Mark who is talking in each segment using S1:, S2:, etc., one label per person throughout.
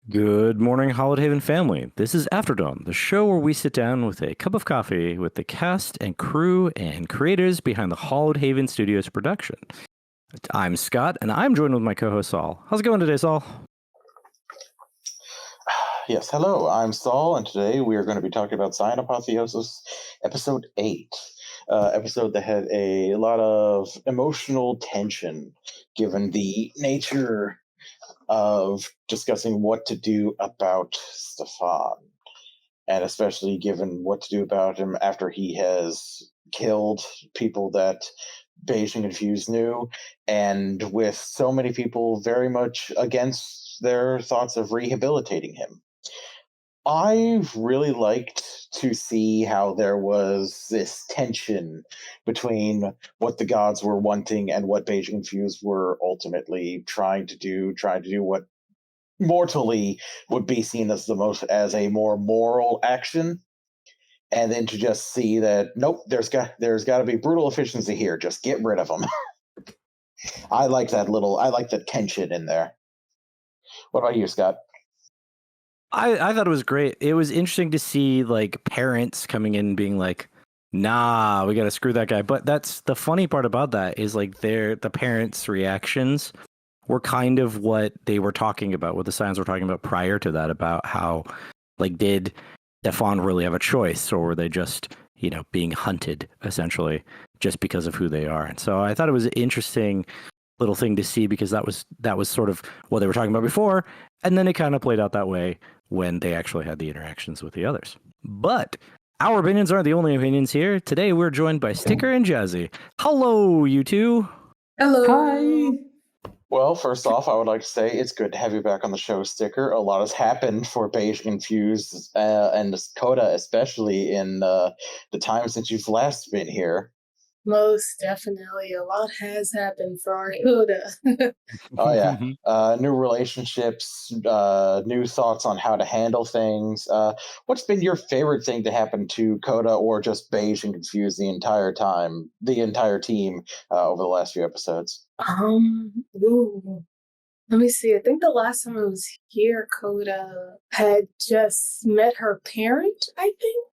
S1: Good morning, Hallowed Haven family. This is After Dawn, the show where we sit down with a cup of coffee with the cast and crew and creators behind the Hallowed Haven Studios production. I'm Scott, and I'm joined with my co-host Saul. How's it going today, Saul?
S2: Yes, hello, I'm Saul, and today we are going to be talking about Apotheosis, episode 8. Episode that had a lot of emotional tension, given the nature of discussing what to do about Stefan, and especially given what to do about him after he has killed people that Beijing and Fuse knew, and with so many people very much against their thoughts of rehabilitating him. I really liked to see how there was this tension between what the gods were wanting and what Beijing and Fuse were ultimately trying to do what mortally would be seen as as a more moral action, and then to just see that nope, there's got to be brutal efficiency here. Just get rid of them. I like the tension in there. What about you, Scott?
S1: I thought it was great. It was interesting to see like parents coming in and being like, "Nah, we got to screw that guy." But that's the funny part about that is like the parents' reactions were kind of what they were talking about, what the signs were talking about prior to that, about how like did Stefan really have a choice, or were they just being hunted essentially just because of who they are? And so I thought it was an interesting little thing to see because that was sort of what they were talking about before, and then it kind of played out that way when they actually had the interactions with the others. But our opinions aren't the only opinions here. Today we're joined by Sticker and Jazzy. Hello, you two.
S3: Hello.
S4: Hi.
S2: Well, first off, I would like to say it's good to have you back on the show, Sticker. A lot has happened for Beige and Fuse and Coda, especially in the time since you've last been here.
S3: Most definitely. A lot has happened for our Coda.
S2: Oh, yeah. New relationships, new thoughts on how to handle things. What's been your favorite thing to happen to Coda or just Beige and Confuse the entire team over the last few episodes?
S3: Ooh. Let me see. I think the last time I was here, Coda had just met her parent, I think,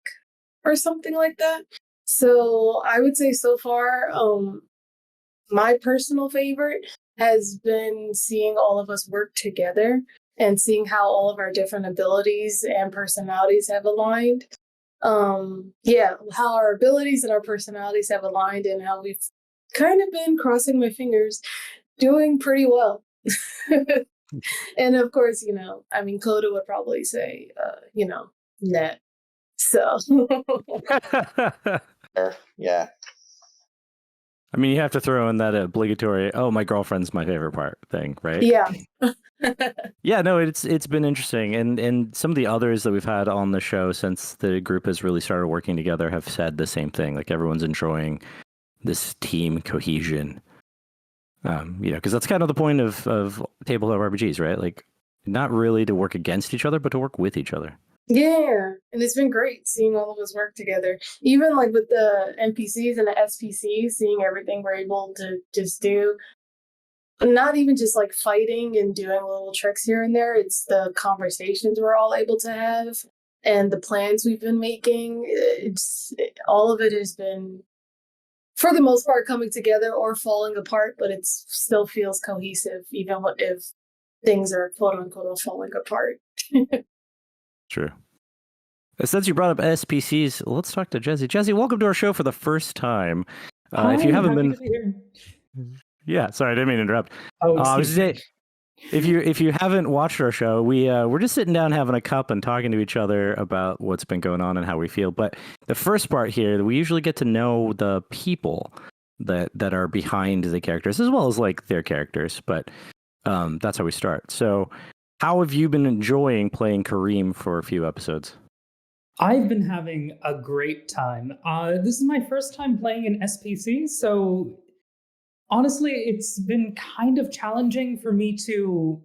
S3: or something like that. So I would say so far, my personal favorite has been seeing all of us work together and seeing how all of our different abilities and personalities have aligned. How our abilities and our personalities have aligned and how we've kind of been, crossing my fingers, doing pretty well. And of course, Coda would probably say, net. So.
S2: Yeah.
S1: I mean, you have to throw in that obligatory, "Oh, my girlfriend's my favorite part" thing, right?
S3: Yeah.
S1: Yeah, no, it's been interesting, and some of the others that we've had on the show since the group has really started working together have said the same thing. Like everyone's enjoying this team cohesion. Because that's kind of the point of tabletop RPGs, right? Like, not really to work against each other, but to work with each other.
S3: Yeah, and it's been great seeing all of us work together. Even like with the NPCs and the SPCs, seeing everything we're able to just do. Not even just like fighting and doing little tricks here and there. It's the conversations we're all able to have and the plans we've been making. All of it has been, for the most part, coming together or falling apart, but it still feels cohesive, even if things are quote unquote falling apart.
S1: True. Since you brought up SPCs, let's talk to Jazzy. Jazzy, welcome to our show for the first time.
S4: Hi,
S1: if you haven't
S4: happy
S1: been,
S4: to be here.
S1: yeah, sorry, I didn't mean to interrupt.
S4: Oh,
S1: I was
S4: excuse me.
S1: if you haven't watched our show, we're just sitting down having a cup and talking to each other about what's been going on and how we feel. But the first part here, we usually get to know the people that are behind the characters as well as like their characters. But that's how we start. So, how have you been enjoying playing Kareem for a few episodes?
S4: I've been having a great time. This is my first time playing an SPC, so honestly, it's been kind of challenging for me to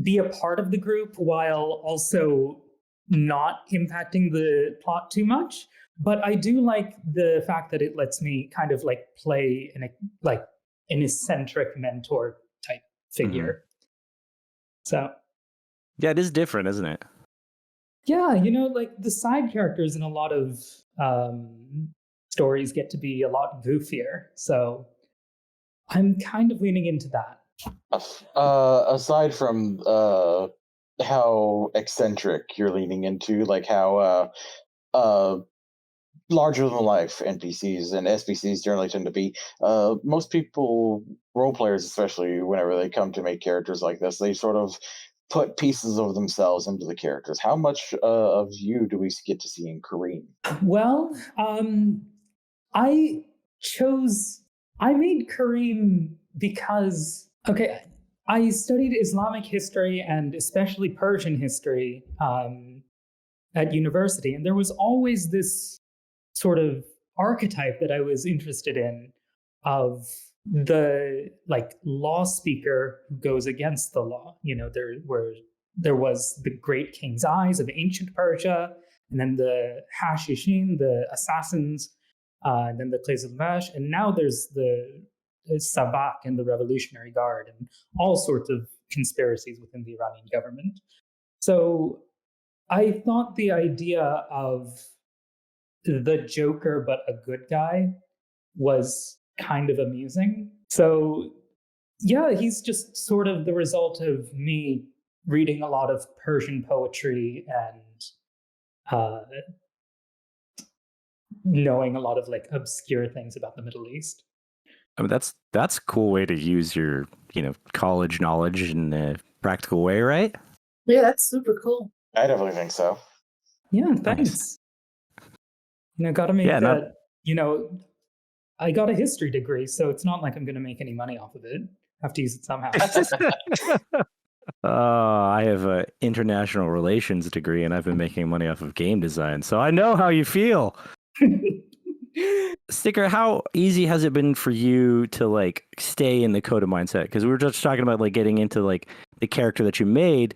S4: be a part of the group while also not impacting the plot too much. But I do like the fact that it lets me kind of like play an eccentric mentor type figure. So
S1: Yeah, it is different, isn't it?
S4: Yeah, you know, like the side characters in a lot of stories get to be a lot goofier. So I'm kind of leaning into that.
S2: Aside from how eccentric you're leaning into, like how larger than life NPCs and SPCs generally tend to be. Most people, role players especially, whenever they come to make characters like this, they sort of put pieces of themselves into the characters. How much of you do we get to see in Kareem?
S4: Well, I I made Kareem because, okay, I studied Islamic history and especially Persian history at university, and there was always this sort of archetype that I was interested in of the like law speaker who goes against the law. You know, there was the great king's eyes of ancient Persia, and then the Hashishin, the assassins, and then the Qizilbash, and now there's the Sabak and the Revolutionary Guard, and all sorts of conspiracies within the Iranian government. So I thought the idea of the Joker, but a good guy, was kind of amusing. So, yeah, he's just sort of the result of me reading a lot of Persian poetry and knowing a lot of like obscure things about the Middle East.
S1: I mean, that's a cool way to use your, college knowledge in a practical way, right?
S3: Yeah, that's super cool.
S2: I definitely think so.
S4: Yeah, thanks.
S1: Nice.
S4: Gotta make
S1: Yeah,
S4: that, I got a history degree, so it's not like I'm going to make any money off of it. I have to use it somehow.
S1: I have an international relations degree, and I've been making money off of game design, so I know how you feel. Sticker, how easy has it been for you to like stay in the Coda mindset? Because we were just talking about like getting into like the character that you made,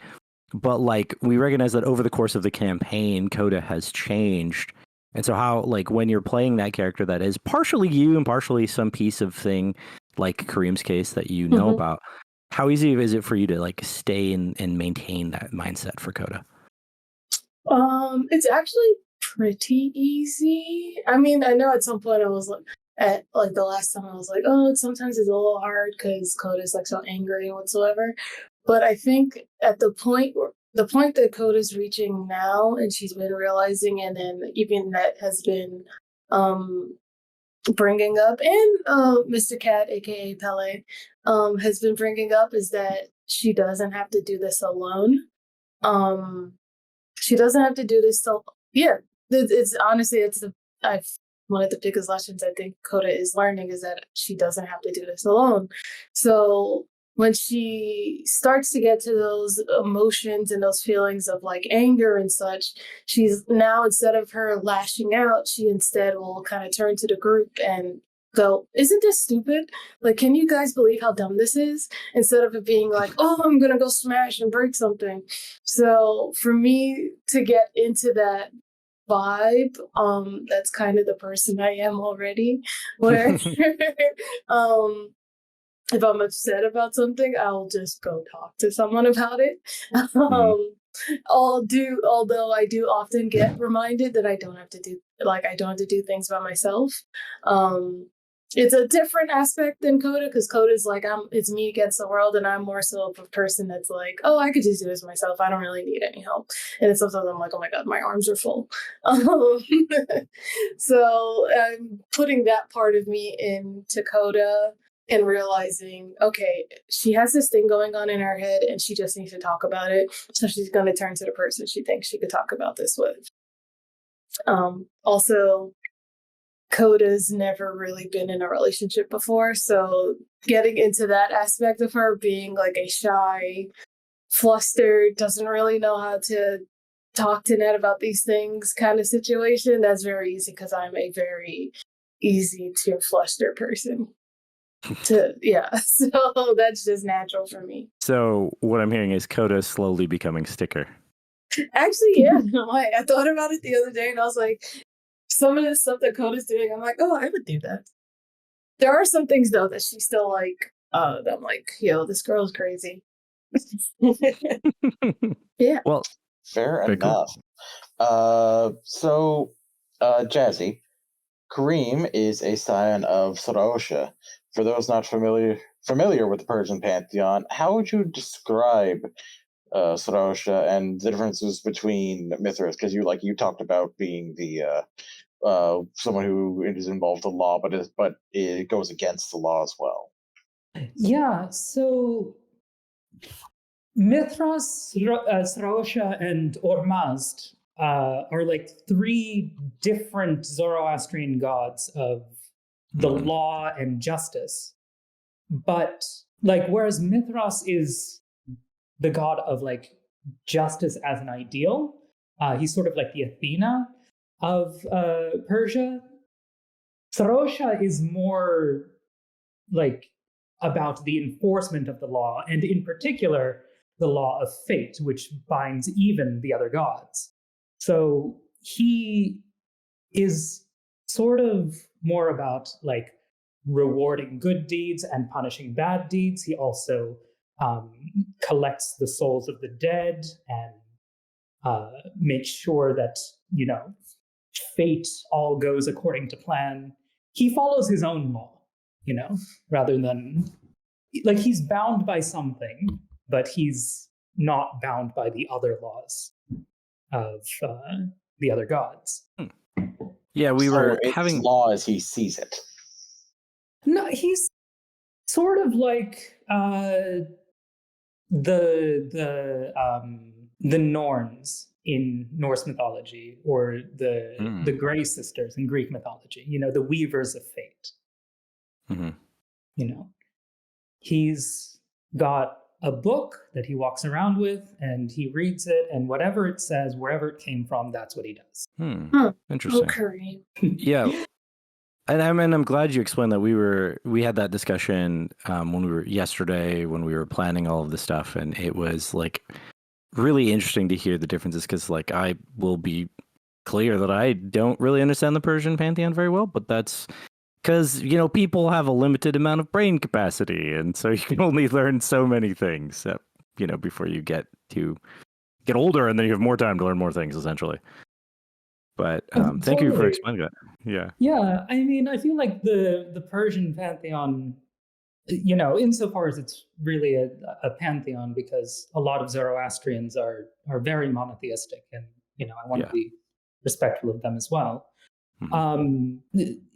S1: but like we recognize that over the course of the campaign, Coda has changed. And so how, like, when you're playing that character that is partially you and partially some piece of thing, like Kareem's case that you know about, how easy is it for you to, like, stay and maintain that mindset for Coda?
S3: It's actually pretty easy. I mean, I know at some point I was like, at like the last time I was like, oh, sometimes it's a little hard because Coda's like so angry and whatsoever. But I think at the point that Coda's reaching now, and she's been realizing, and then even that has been bringing up, and Mr. Cat, aka Pele, has been bringing up, is that she doesn't have to do this alone. She doesn't have to do this. So yeah, it's honestly, one of the biggest lessons I think Coda is learning is that she doesn't have to do this alone. So when she starts to get to those emotions and those feelings of like anger and such, she's now, instead of her lashing out, she instead will kind of turn to the group and go, isn't this stupid? Like, can you guys believe how dumb this is? Instead of it being like, oh, I'm going to go smash and break something. So for me to get into that vibe, that's kind of the person I am already, where if I'm upset about something, I'll just go talk to someone about it. Although I do often get reminded that I don't have to do things by myself. It's a different aspect than Coda, because Coda is like, it's me against the world, and I'm more so of a person that's like, oh, I could just do this myself. I don't really need any help. And then sometimes I'm like, oh my God, my arms are full. So I'm putting that part of me into Coda and realizing, okay, she has this thing going on in her head and she just needs to talk about it. So she's going to turn to the person she thinks she could talk about this with. Also, Coda's never really been in a relationship before. So getting into that aspect of her being like a shy, flustered, doesn't really know how to talk to Ned about these things kind of situation, that's very easy because I'm a very easy to fluster person. So that's just natural for me.
S1: So what I'm hearing is Coda slowly becoming Sticker.
S3: Actually, yeah. I thought about it the other day and I was like, some of the stuff that Coda's doing, I'm like, oh, I would do that. There are some things though that she's still like, that I'm like, yo, this girl's crazy. Yeah.
S1: Well,
S2: Fair
S1: very cool.
S2: enough. Jazzy, Kareem is a scion of Sarosha. For those not familiar with the Persian pantheon, how would you describe Sarosha and the differences between Mithras? Because you talked about being the someone who is involved in law, but it goes against the law as well.
S4: Yeah, so Mithras, Sraosha, and Ormazd are like three different Zoroastrian gods of the
S1: Mhm.
S4: law and justice. But like, whereas Mithras is the god of like justice as an ideal, he's sort of like the Athena of Persia. Sarosha is more like about the enforcement of the law, and in particular, the law of fate, which binds even the other gods. So he is sort of more about like rewarding good deeds and punishing bad deeds. He also um, collects the souls of the dead and makes sure that, you know, fate all goes according to plan. He follows his own law, you know, rather than like he's bound by something, but he's not bound by the other laws of the other gods.
S1: Yeah, we
S2: So
S1: were
S2: it's
S1: having.
S2: law as he sees it.
S4: No, he's sort of like the Norns in Norse mythology, or the Grey Sisters in Greek mythology. You know, the weavers of fate.
S1: Mhm.
S4: You know, he's got a book that he walks around with, and he reads it, and whatever it says, wherever it came from, that's what he does.
S3: Oh,
S1: Interesting.
S3: Kareem.
S1: Yeah. And I'm glad you explained that. We had that discussion when we were yesterday when we were planning all of this stuff, and it was like really interesting to hear the differences because like I will be clear that I don't really understand the Persian pantheon very well, but that's because people have a limited amount of brain capacity, and so you can only learn so many things before you get older, and then you have more time to learn more things essentially. But thank you for
S4: Totally.
S1: explaining that. Yeah.
S4: Yeah, I mean, I feel like the Persian pantheon, you know, insofar as it's really a pantheon, because a lot of Zoroastrians are very monotheistic, and you know, I want to
S1: Yeah.
S4: be respectful of them as well.
S1: Mhm.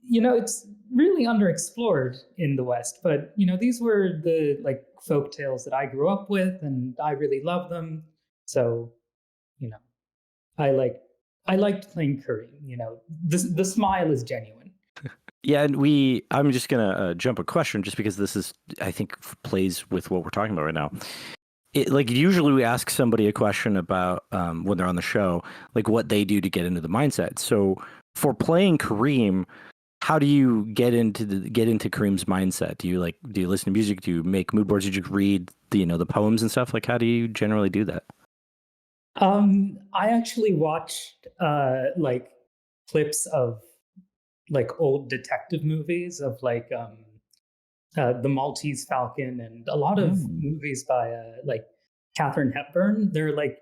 S4: You know, it's really underexplored in the West, but you know, these were the like folk tales that I grew up with, and I really love them. So, you know, I liked playing Kareem. You know, the smile is genuine.
S1: Yeah, and I'm just gonna jump a question just because this is, I think, plays with what we're talking about right now. Like usually we ask somebody a question about when they're on the show, like what they do to get into the mindset. So for playing Kareem, how do you get into Kareem's mindset? Do you listen to music? Do you make mood boards? Do you read the poems and stuff? Like how do you generally do that?
S4: I actually watched like clips of like old detective movies of like the Maltese Falcon, and a lot of
S1: Mm.
S4: movies by like Katharine Hepburn. They're like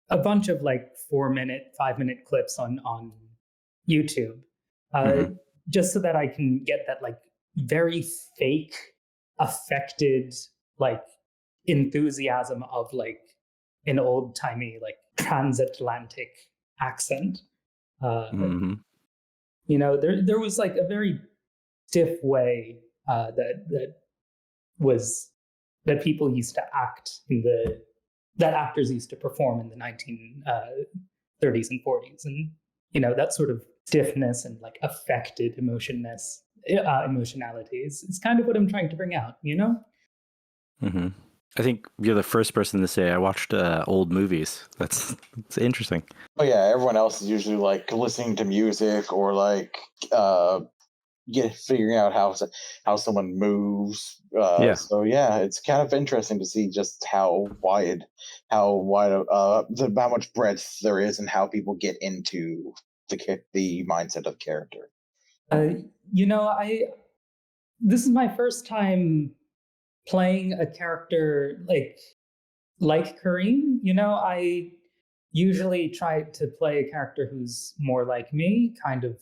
S4: a bunch of like 4-minute, 5-minute clips on YouTube, uh,
S1: Mhm.
S4: just so that I can get that like very fake, affected like enthusiasm of like an old timey like transatlantic accent. Uh,
S1: Mhm.
S4: you know, there was like a very stiff way that was that people used to act in the that actors used to perform in the 1930s and 40s, and you know that sort of stiffness and like affected emotionality is kind of what I'm trying to bring out, you know.
S1: Mhm. I think you're the first person to say I watched old movies. That's interesting.
S2: Oh yeah, everyone else is usually like listening to music or like figuring out how someone moves.
S1: Yeah.
S2: So yeah, it's kind of interesting to see just how much breadth there is and how people get into the mindset of character.
S4: Uh, you know, I this is my first time playing a character like like Kareem, I usually try to play a character who's more like me, kind of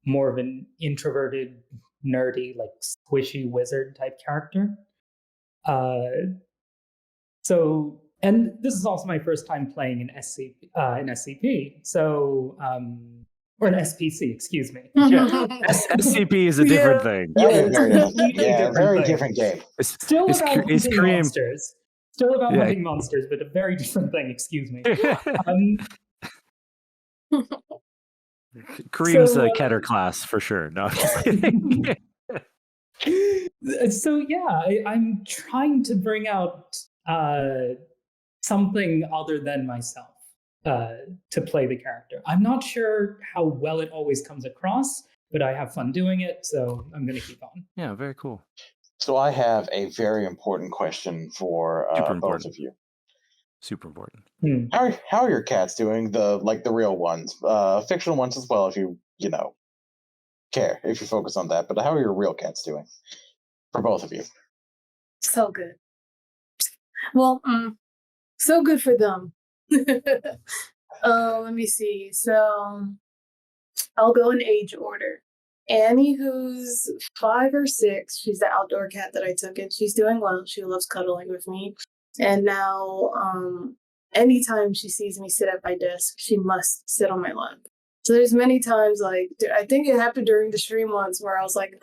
S4: more of an introverted, nerdy, like squishy wizard type character. And this is also my first time playing an SCP, or an SPC, excuse me.
S1: SCP is a different thing.
S2: Very different game.
S4: Still about hunting
S1: Kareem...
S4: monsters. Still about hunting monsters, but a very different thing, excuse me.
S1: Kareem's a Keter class for sure. No, I'm just kidding.
S4: So yeah, I'm trying to bring out something other than myself to play the character. I'm not sure how well it always comes across, but I have fun doing it, so I'm going to keep on.
S1: Yeah, very cool.
S2: So I have a very important question for both of you.
S1: Super important.
S2: How are your cats doing? The real ones, fictional ones as well, if you care, if you focus on that. But how are your real cats doing? For both of you.
S3: So good. Well, so good for them. Let me see. So I'll go in age order. Annie, who's 5 or 6, she's the outdoor cat that I took in. She's doing well. She loves cuddling with me. And now, anytime she sees me sit at my desk, she must sit on my lap. So there's many times, like, I think it happened during the stream once where I was like,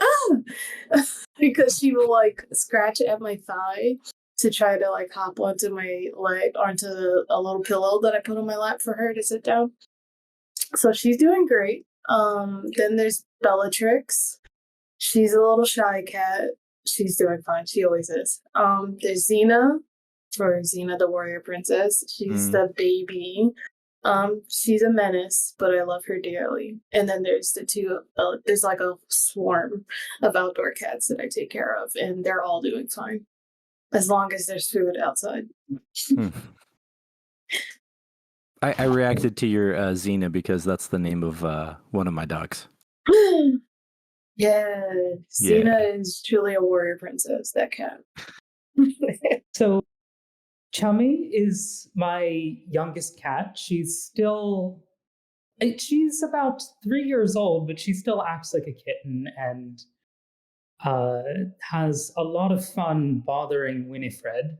S3: because she will, like, scratch at my thigh to try to, like, hop onto my leg, onto a little pillow that I put on my lap for her to sit down. So she's doing great. Then there's Bellatrix. She's a little shy cat. She's doing fine. She always is. There's Xena, for Xena the Warrior Princess. She's the baby. She's a menace, but I love her dearly. And then there's the two, there's like a swarm of outdoor cats that I take care of, and they're all doing fine. As long as there's food outside.
S1: I reacted to your Xena because that's the name of one of my dogs.
S3: Yeah, Xena is truly a warrior princess, that cat.
S4: So Chummy is my youngest cat. She's about 3 years old, but she still acts like a kitten and has a lot of fun bothering Winifred,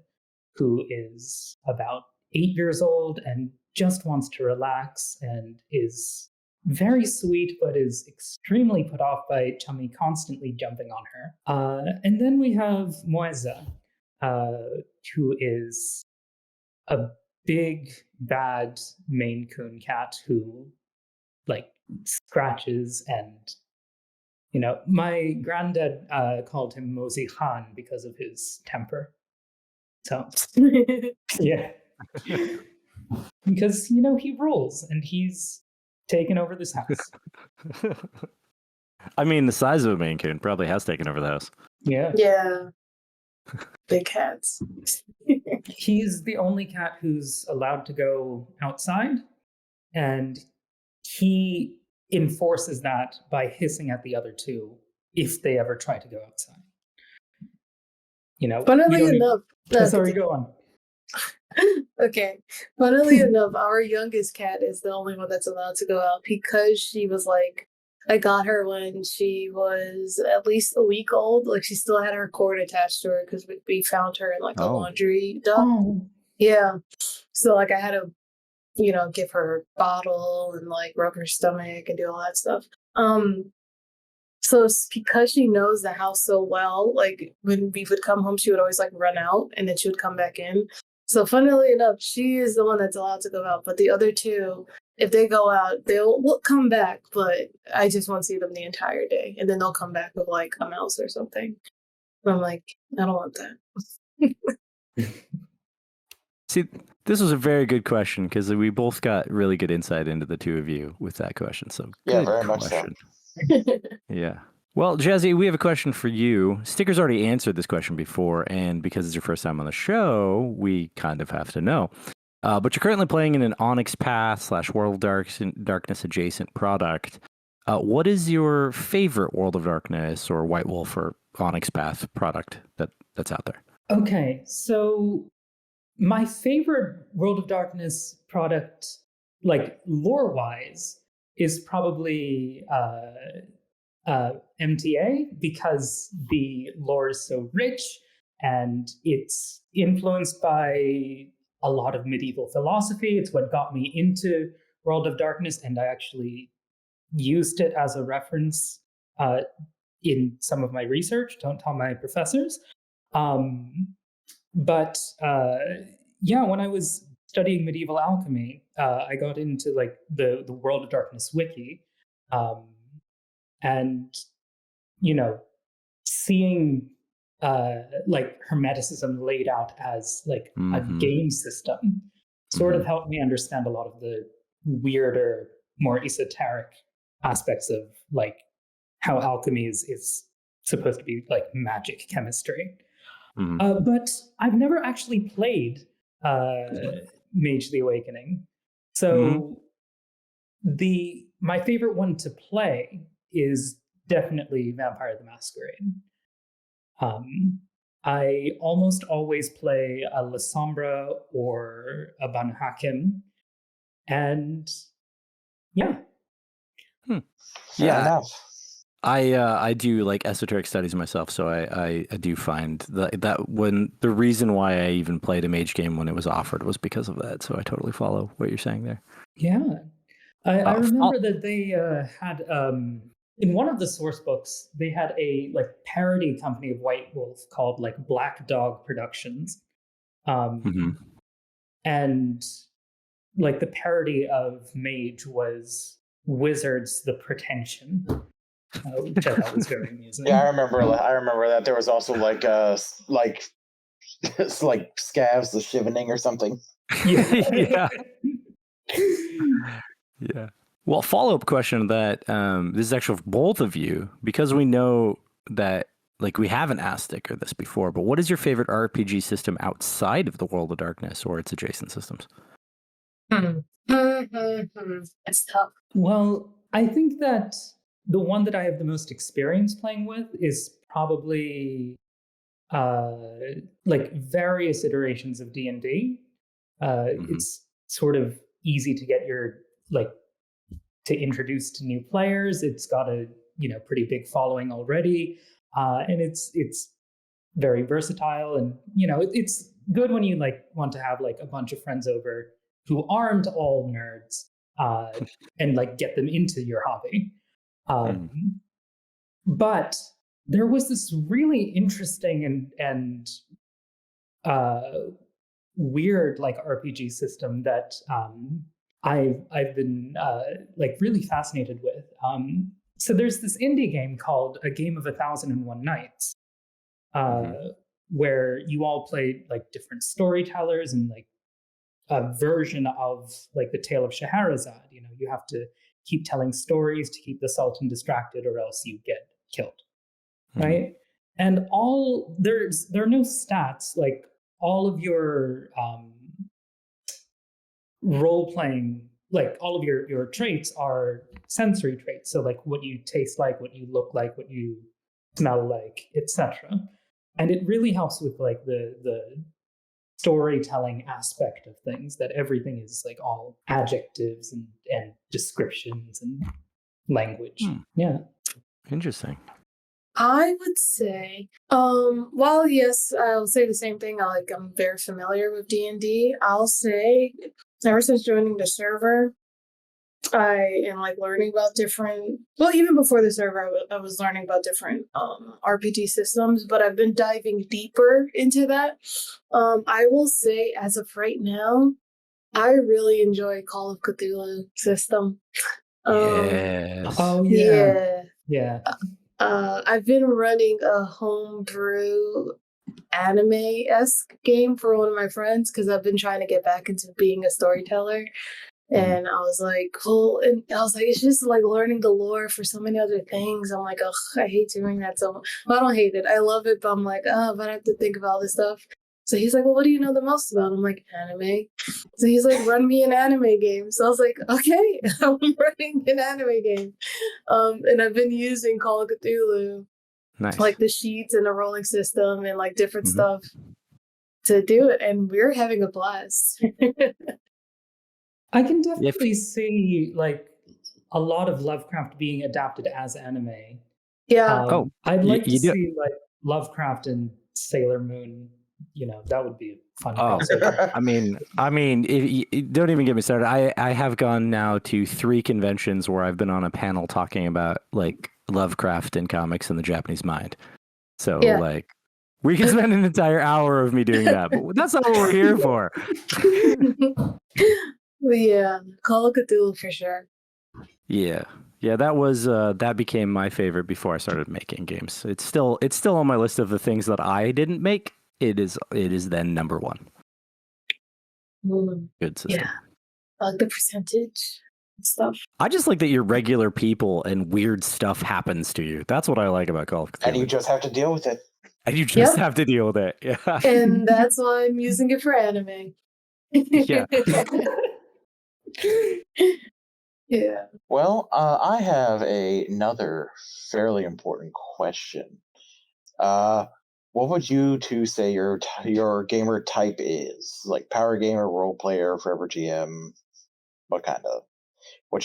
S4: who is about 8 years old and just wants to relax and is very sweet, but is extremely put off by Chummy constantly jumping on her. And then we have Moeza, who is a big, bad Maine Coon cat who, like, scratches and, my granddad called him Mosey Khan because of his temper. So, yeah. Because, he rules and he's taken over this house.
S1: I mean, the size of a Maine Coon probably has taken over the house.
S4: Yeah.
S3: Yeah. Big cats.
S4: He's the only cat who's allowed to go outside, and he enforces that by hissing at the other two if they ever try to go outside.
S3: Funnily enough,
S4: sorry, go on.
S3: Okay. Funnily enough, our youngest cat is the only one that's allowed to go out because she was like, I got her when she was at least a week old. Like, she still had her cord attached to her because we found her in like a laundry dump.
S4: Oh.
S3: Yeah. So like I had to, give her a bottle and like rub her stomach and do all that stuff. So because she knows the house so well, like when we would come home, she would always like run out and then she would come back in. So funnily enough, she is the one that's allowed to go out. But the other two, if they go out, they'll come back. But I just won't see them the entire day. And then they'll come back with like a mouse or something. And I'm like, I don't want that.
S1: See, this was a very good question because we both got really good insight into the two of you with that question. So
S2: yeah, very much so.
S1: Yeah. Well, Jazzy, we have a question for you. Sticker's already answered this question before, and because it's your first time on the show, we kind of have to know. But you're currently playing in an Onyx Path / World of Darkness adjacent product. What is your favorite World of Darkness or White Wolf or Onyx Path product that's out there?
S4: Okay, so My favorite World of Darkness product, like lore-wise, is probably MTA, because the lore is so rich and it's influenced by a lot of medieval philosophy. It's what got me into World of Darkness, and I actually used it as a reference in some of my research. Don't tell my professors. But yeah, when I was studying medieval alchemy, I got into like the World of Darkness wiki, and seeing like Hermeticism laid out as like a game system sort of helped me understand a lot of the weirder, more esoteric aspects of like how alchemy is supposed to be like magic chemistry. But I've never actually played Mage the Awakening. So my favorite one to play is definitely Vampire the Masquerade. I almost always play a La Sombra or a Banu Hakim. And yeah.
S2: Fair enough.
S1: I do like esoteric studies myself, so I do find that when the reason why I even played a mage game when it was offered was because of that. So I totally follow what you're saying there.
S4: Yeah, I remember that they had in one of the source books they had a like parody company of White Wolf called like Black Dog Productions, and like the parody of Mage was Wizards the Pretension. Which I thought was very amusing.
S2: Yeah, I remember that. There was also it's like Scavs the Shivening or something.
S1: Yeah. Yeah. Well, follow-up question to that. This is actually for both of you, because we know that like we haven't asked Sticker this before, but what is your favorite RPG system outside of the World of Darkness or its adjacent systems?
S3: It's tough.
S4: Well, I think that the one that I have the most experience playing with is probably like various iterations of D&D. It's sort of easy to get to introduce to new players. It's got a pretty big following already, and it's very versatile, and it's good when you like want to have like a bunch of friends over who aren't all nerds, and like get them into your hobby. But there was this really interesting and weird like RPG system that I've been like really fascinated with. So there's this indie game called A Game of 1001 Nights, where you all play like different storytellers and like a version of like the Tale of Scheherazade. You have to keep telling stories to keep the Sultan distracted, or else you get killed, right? And there are no stats. Like all of your role playing, like all of your traits are sensory traits. So like what you taste like, what you look like, what you smell like, etc. And it really helps with like the storytelling aspect of things, that everything is like all adjectives and descriptions and language. Yeah.
S1: Interesting.
S3: I would say, while yes, I'll say the same thing. I'm very familiar with D&D. I'll say, ever since joining the server, I am like learning about different. Well, even before the server, I was learning about different RPG systems, but I've been diving deeper into that. I will say, as of right now, I really enjoy Call of Cthulhu system.
S1: Yes.
S4: Oh yeah. Yeah.
S3: I've been running a homebrew anime-esque game for one of my friends because I've been trying to get back into being a storyteller. And I was like, cool. And I was like, it's just like learning the lore for so many other things. I'm like, ugh, I hate doing that so much. Well, I don't hate it. I love it, but I'm like, but I have to think of all this stuff. So he's like, well, what do you know the most about? I'm like, anime. So he's like, run me an anime game. So I was like, okay, I'm running an anime game. And I've been using Call of Cthulhu,
S1: Nice.
S3: like the sheets and the rolling system and like different stuff to do it, and we're having a blast.
S4: I can definitely see like a lot of Lovecraft being adapted as anime.
S3: Yeah.
S4: I'd like to
S1: you do.
S4: see like Lovecraft and Sailor Moon. You know, that would be a fun
S1: Oh,
S4: crossover.
S1: I mean, don't even get me started. I have gone now to 3 conventions where I've been on a panel talking about like Lovecraft and comics in the Japanese mind. So
S3: Yeah.
S1: like, we can spend an entire hour of me doing that, but that's not what we're here for.
S3: Yeah, Call of Cthulhu for sure.
S1: Yeah, that was that became my favorite before I started making games. It's still on my list of the things that I didn't make. It is then number 1. Good system.
S3: Yeah, like the percentage and stuff.
S1: I just like that you're regular people and weird stuff happens to you. That's what I like about Call of Cthulhu.
S2: And you just have to deal with it.
S1: And you just
S3: Yep.
S1: have to deal with it. Yeah.
S3: And that's why I'm using it for anime.
S1: Yeah.
S3: Yeah.
S2: Well, I have another fairly important question. What would you two say your gamer type is? Like power gamer, role player, forever GM? What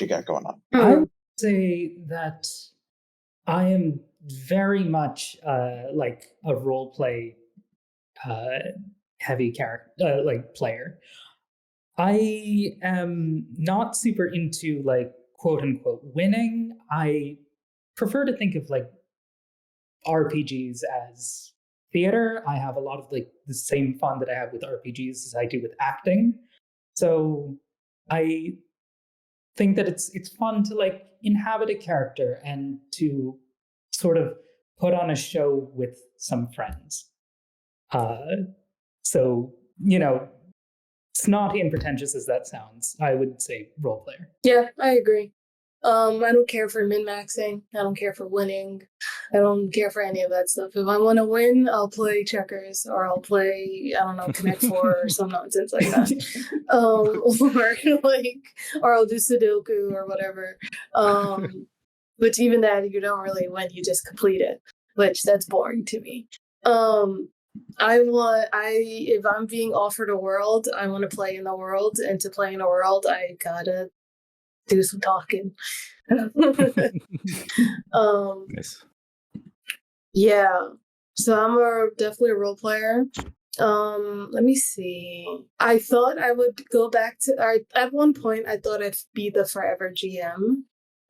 S2: you got going on?
S4: I would say that I am very much like a role play heavy character, like player. I am not super into like quote unquote winning. I prefer to think of like RPGs as theater. I have a lot of like the same fun that I have with RPGs as I do with acting. So I think that it's fun to like inhabit a character and to sort of put on a show with some friends. So, you know, snotty and pretentious as that sounds, I would say role player.
S3: Yeah, I agree. I don't care for min-maxing. I don't care for winning. I don't care for any of that stuff. If I want to win, I'll play checkers, or I'll play, I don't know, Connect 4 or some nonsense like that. Or I'll do Sudoku or whatever. But even that, you don't really win, you just complete it, which that's boring to me. If I'm being offered a world, I want to play in the world, and to play in a world, I gotta do some talking.
S1: Nice.
S3: Yeah. So I'm definitely a role player. Let me see. I thought I would go back to at one point I thought I'd be the forever GM,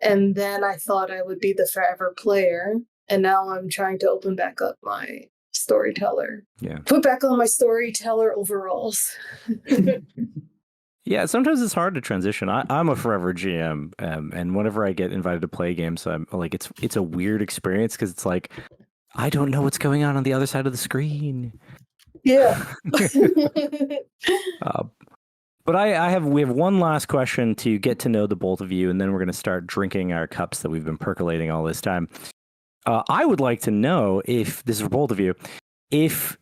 S3: and then I thought I would be the forever player, and now I'm trying to open back up my storyteller.
S1: Yeah.
S3: Put back on my storyteller overalls.
S1: Yeah, sometimes it's hard to transition. I'm a forever GM, and whenever I get invited to play games, I'm like, it's a weird experience because it's like I don't know what's going on the other side of the screen.
S3: Yeah.
S1: But we have one last question to get to know the both of you, and then we're going to start drinking our cups that we've been percolating all this time. I would like to know, if this is for both of you, if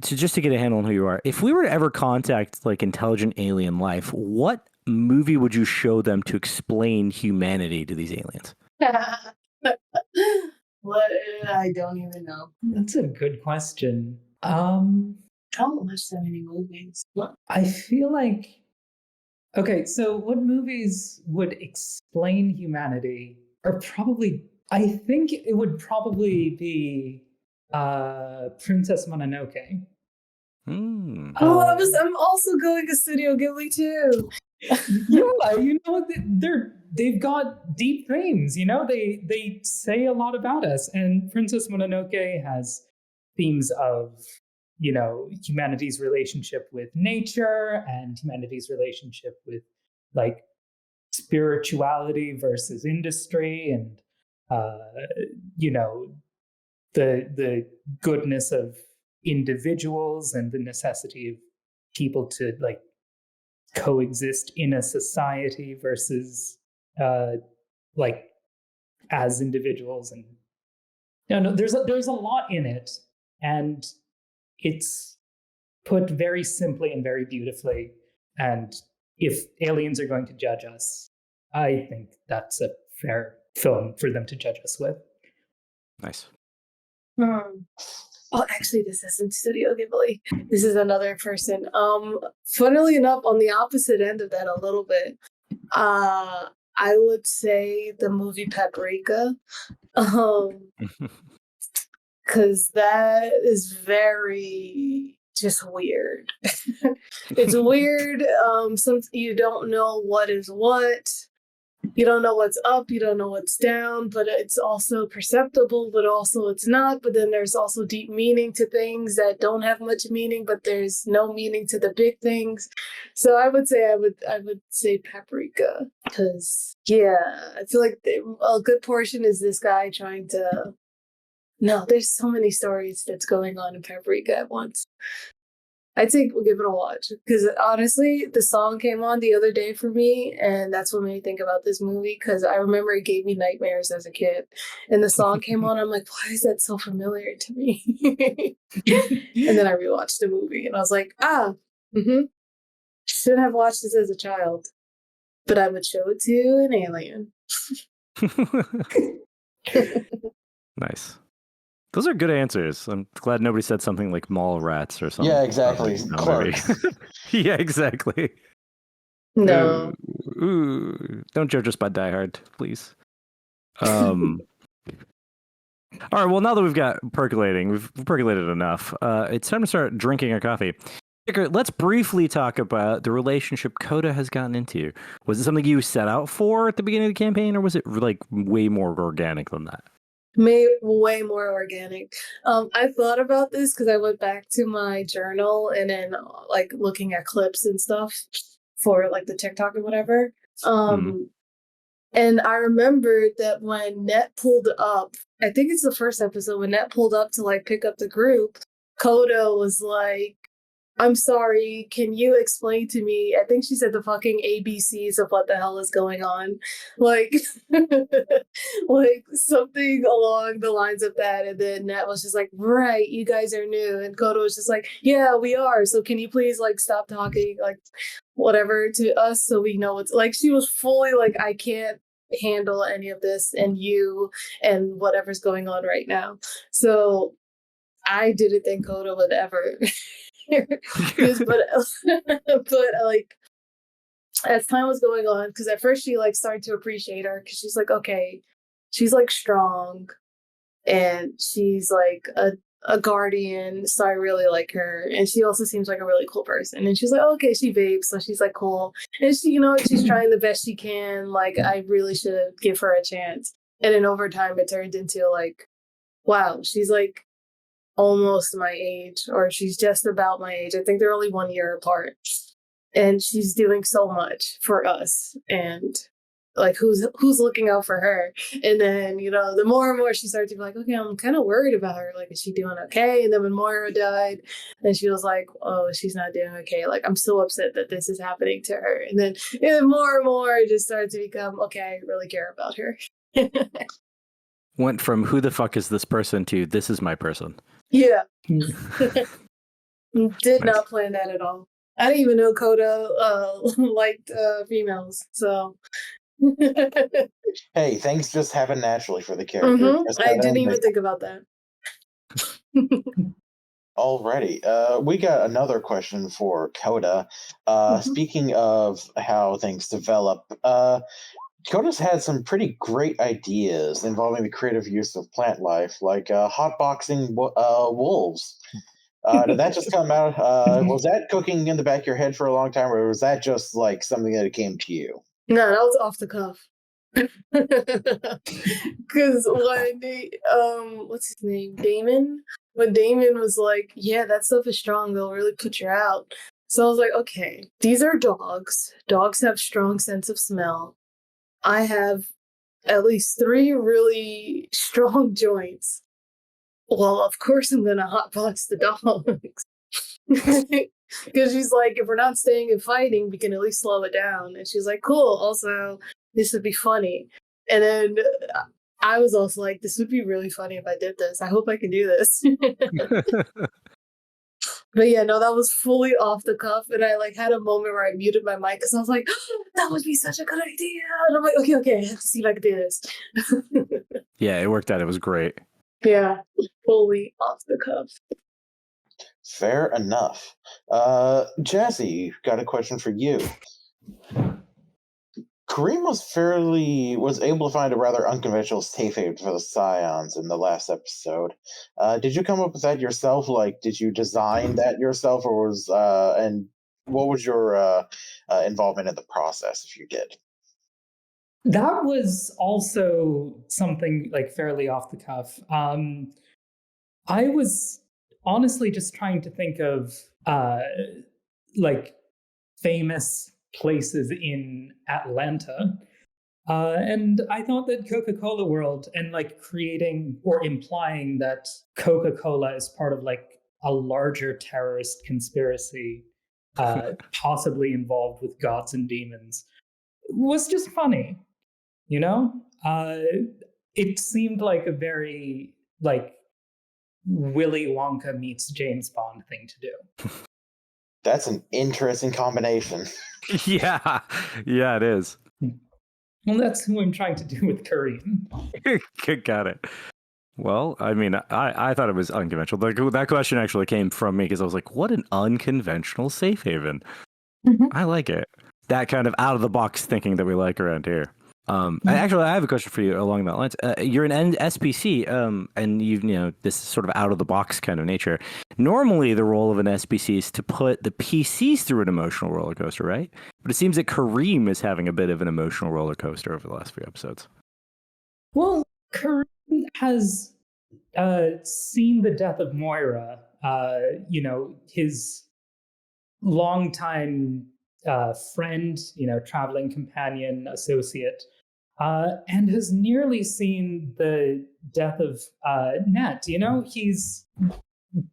S1: just to get a handle on who you are, if we were to ever contact like intelligent alien life, what movie would you show them to explain humanity to these aliens?
S3: What? I don't even know.
S4: That's a good question.
S3: I don't watch so many movies.
S4: I feel like, okay, so what movies would explain humanity are probably, I think it would probably be Princess Mononoke.
S1: Hmm.
S3: I'm also going to Studio Ghibli too.
S4: Yeah, you know, they've got deep themes. You know, they say a lot about us, and Princess Mononoke has themes of, you know, humanity's relationship with nature and humanity's relationship with like spirituality versus industry, and you know, the goodness of individuals and the necessity of people to like coexist in a society versus like as individuals. And no, there's a lot in it, and it's put very simply and very beautifully. And if aliens are going to judge us, I think that's a fair film for them to judge us with.
S1: Nice.
S3: Oh, actually, this isn't Studio Ghibli. This is another person. Funnily enough, on the opposite end of that a little bit, I would say the movie Paprika. Because that is very just weird. It's weird. Some you don't know what is what. You don't know what's up. You don't know what's down. But it's also perceptible. But also it's not. But then there's also deep meaning to things that don't have much meaning. But there's no meaning to the big things. So I would say Paprika, because I feel like a good portion is this guy trying to. No, there's so many stories that's going on in Paprika at once. I'd say we'll give it a watch, because honestly, the song came on the other day for me, and that's what made me think about this movie, because I remember it gave me nightmares as a kid. And the song came on, I'm like, why is that so familiar to me? And then I rewatched the movie, and I was like, should have watched this as a child, but I would show it to an alien.
S1: Nice. Those are good answers. I'm glad nobody said something like mall rats or something.
S2: Yeah, exactly. Clerks.
S1: Yeah, exactly.
S3: No.
S1: Ooh. Don't judge us by Die Hard, please. All right, well, now that we've got percolating, we've percolated enough. It's time to start drinking our coffee. Let's briefly talk about the relationship Coda has gotten into. Was it something you set out for at the beginning of the campaign, or was it like way more organic than that?
S3: Way more organic. I thought about this because I went back to my journal and then like looking at clips and stuff for like the TikTok or whatever. And I remembered that when Net pulled up, I think it's the first episode, when Net pulled up to like pick up the group, Coda was like, I'm sorry, can you explain to me? I think she said the fucking ABCs of what the hell is going on. Like, like something along the lines of that. And then Nat was just like, right, you guys are new. And Coda was just like, yeah, we are. So can you please like stop talking, like whatever to us so we know what's like, she was fully like, I can't handle any of this and you and whatever's going on right now. So I didn't think Coda would ever but like as time was going on, because at first she like started to appreciate her because she's like, okay, she's like strong and she's like a guardian, so I really like her, and she also seems like a really cool person. And she's like, oh, okay, she vapes, so she's like cool, and she, you know, she's trying the best she can, like I really should give her a chance. And then over time it turned into like, wow, she's like almost my age, or she's just about my age. I think they're only 1 year apart. And she's doing so much for us. And like who's looking out for her? And then, you know, the more and more she started to be like, okay, I'm kind of worried about her. Like, is she doing okay? And then when Moira died, then she was like, oh, she's not doing okay. Like, I'm so upset that this is happening to her. And then more and more it just started to become, okay, I really care about her.
S1: Went from who the fuck is this person to this is my person.
S3: Yeah. Did not plan that at all. I didn't even know Coda liked females, so.
S2: Hey, things just happen naturally for the character.
S3: I didn't even think about that.
S2: Alrighty. We got another question for Coda. Speaking of how things develop, Coda's had some pretty great ideas involving the creative use of plant life, like hotboxing wolves. Did that just come out? Was that cooking in the back of your head for a long time, or was that just like something that came to you?
S3: No, that was off the cuff. Because when what's his name, Damon? When Damon was like, yeah, that stuff is strong, they'll really put you out. So I was like, okay, these are dogs. Dogs have strong sense of smell. I have at least 3 really strong joints. Well, of course I'm gonna hotbox the dogs. Because she's like, if we're not staying and fighting, we can at least slow it down. And she's like, cool, also, this would be funny. And then I was also like, this would be really funny if I did this. I hope I can do this. But yeah, no, that was fully off the cuff. And I like had a moment where I muted my mic because I was like, oh, that would be such a good idea. And I'm like, okay, I have to see if I can do this.
S1: Yeah, it worked out. It was great.
S3: Yeah, fully off the cuff.
S2: Fair enough. Jazzy, got a question for you. Kareem was able to find a rather unconventional safe haven for the Scions in the last episode. Did you come up with that yourself? Like, did you design that yourself, or and what was your involvement in the process, if you did?
S4: That was also something like fairly off the cuff. I was honestly just trying to think of like famous places in Atlanta. And I thought that Coca-Cola World, and like creating or implying that Coca-Cola is part of like a larger terrorist conspiracy, possibly involved with gods and demons, was just funny. You know, it seemed like a very like Willy Wonka meets James Bond thing to do.
S2: That's an interesting combination.
S1: Yeah, yeah, it is.
S4: Well, that's who I'm trying to do with Kareem.
S1: Got it. Well, I mean, I thought it was unconventional. That question actually came from me because I was like, what an unconventional safe haven. I like it. That kind of out of the box thinking that we like around here. Actually, I have a question for you along that lines. You're an SPC, and you know this sort of out of the box kind of nature. Normally, the role of an SPC is to put the PCs through an emotional roller coaster, right? But it seems that Kareem is having a bit of an emotional roller coaster over the last few episodes.
S4: Well, Kareem has seen the death of Moira. You know, his longtime friend, you know, traveling companion, associate. And has nearly seen the death of Nat. You know, he's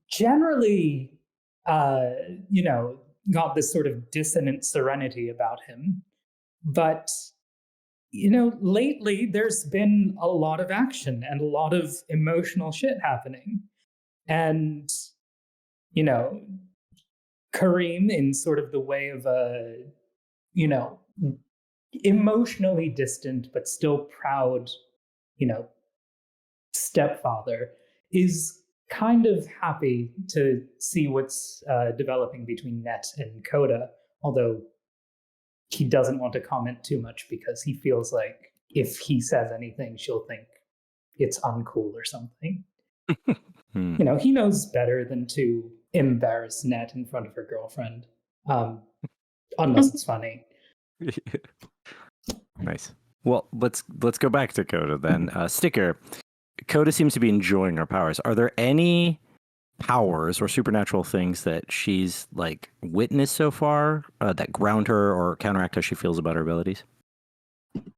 S4: generally, you know, got this sort of dissonant serenity about him. But, you know, lately there's been a lot of action and a lot of emotional shit happening. And, you know, Kareem, in sort of the way of a, you know, emotionally distant but still proud, you know, stepfather, is kind of happy to see what's developing between Net and Coda, although he doesn't want to comment too much because he feels like if he says anything, she'll think it's uncool or something. You know, he knows better than to embarrass Net in front of her girlfriend, unless it's funny.
S1: Nice. Well, let's go back to Coda then. Sticker. Coda seems to be enjoying her powers. Are there any powers or supernatural things that she's like witnessed so far that ground her or counteract how she feels about her abilities?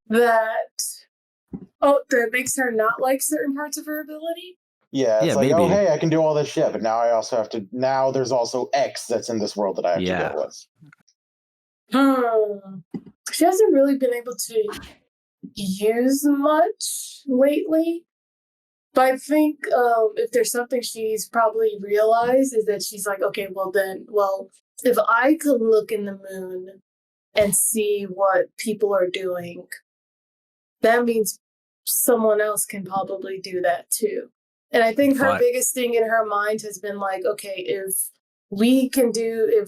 S3: That makes her not like certain parts of her ability?
S2: Yeah, it's
S1: Yeah,
S2: like,
S1: maybe.
S2: oh, hey, I can do all this shit, but now I also have to. Now there's also X that's in this world that I have to deal with.
S3: She hasn't really been able to use much lately. But I think if there's something she's probably realized is that she's like, okay, well, if I could look in the moon and see what people are doing, that means someone else can probably do that too. And I think her biggest thing in her mind has been like, okay, if